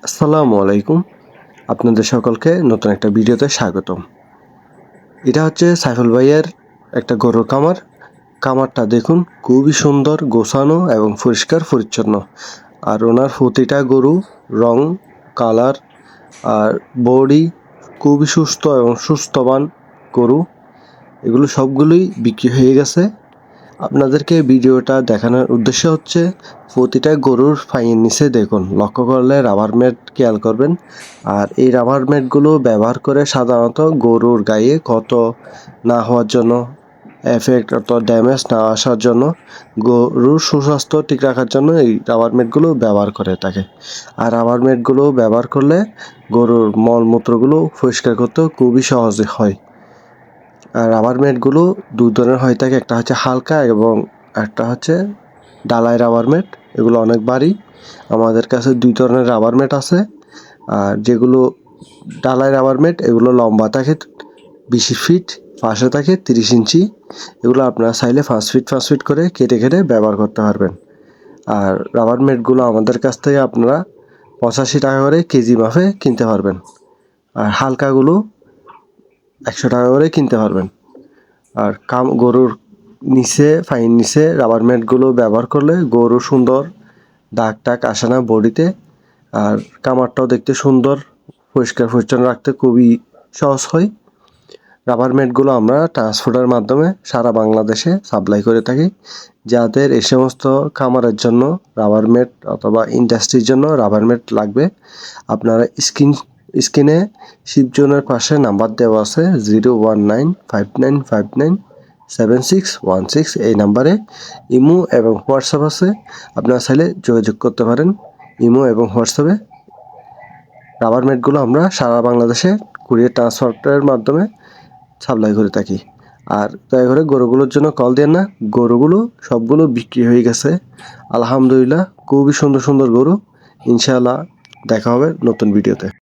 আসসালামু আলাইকুম। আপনাদের সকলকে নতুন একটা ভিডিওতে স্বাগতম। এটা হচ্ছে সাইফুল ভাইয়ের একটা গরুর খামার। খামারটা দেখুন, খুবই সুন্দর, গোছানো এবং পরিষ্কার পরিচ্ছন্ন। আর ওনার প্রতিটা গরু রং, কালার আর বডি খুবই সুস্থ এবং সুস্থবান গরু। এগুলো সবগুলোই বিক্রি হয়ে গেছে। আপনাদেরকে ভিডিওটা দেখানোর উদ্দেশ্য হচ্ছে প্রতিটা গরুর পায়ের নিচে দেখুন, লক্ষ্য করলে রাবার ম্যাট খেয়াল করবেন। আর এই রাবার ম্যাটগুলো ব্যবহার করে সাধারণত গরুর গায়ে ক্ষত না হওয়ার জন্য, এফেক্ট অর্থাৎ ড্যামেজ না আসার জন্য, গরুর সুস্বাস্থ্য ঠিক রাখার জন্য এই রাবার ম্যাটগুলো ব্যবহার করে থাকে। আর রাবার ম্যাটগুলো ব্যবহার করলে গরুর মলমূত্রগুলো পরিষ্কার করতে খুবই সহজ হয়। আর রাবার ম্যাটগুলো দু ধরনের হয়ে থাকে, একটা হচ্ছে হালকা এবং একটা হচ্ছে ডালাই রাবার ম্যাট। এগুলো অনেক ভারী। আমাদের কাছে দুই ধরনের রাবার ম্যাট আছে। আর যেগুলো ডালাই রাবার ম্যাট, এগুলো লম্বা থাকে 20 ফিট, পাশে থাকে 30 ইঞ্চি। এগুলো আপনারা চাইলে 5 ফিট 5 ফিট করে কেটে কেটে ব্যবহার করতে পারবেন। আর রাবার ম্যাটগুলো আমাদের কাছ থেকে আপনারা 85 টাকা করে কেজি মাপে কিনতে পারবেন। আর হালকাগুলো 100 টাকা করে কিনতে পারবেন। আর গরুর নিচে, পায়ের নিচে রাবার ম্যাটগুলো ব্যবহার করলে গরু সুন্দর দাগ টাগ আসে না বডিতে। আর খামারটাও দেখতে সুন্দর, পরিষ্কার পরিচ্ছন্ন রাখতে খুবই সহজ হয়। রাবার ম্যাটগুলো আমরা ট্রান্সপোর্টের মাধ্যমে সারা বাংলাদেশে সাপ্লাই করে থাকি। যাদের এই সমস্ত খামারের জন্য রাবার ম্যাট অথবা ইন্ডাস্ট্রির জন্য রাবার ম্যাট লাগবে, আপনারা স্ক্রিনে শিবজনের পাশে নাম্বার দেওয়া আছে 01959597616। এই নাম্বারে ইমো এবং হোয়াটসঅ্যাপ আছে, আপনারা চাইলে যোগাযোগ করতে পারেন ইমো এবং হোয়াটসঅ্যাপে। রাবার ম্যাটগুলো আমরা সারা বাংলাদেশে কুরিয়ার ট্রান্সপোর্টের মাধ্যমে সাপ্লাই করে থাকি। আর দয়া করে গরুগুলোর জন্য কল দেন না, গরুগুলো সবগুলো বিক্রি হয়ে গেছে আলহামদুলিল্লাহ। খুবই সুন্দর সুন্দর গরু। ইনশাআল্লাহ দেখা হবে নতুন ভিডিওতে।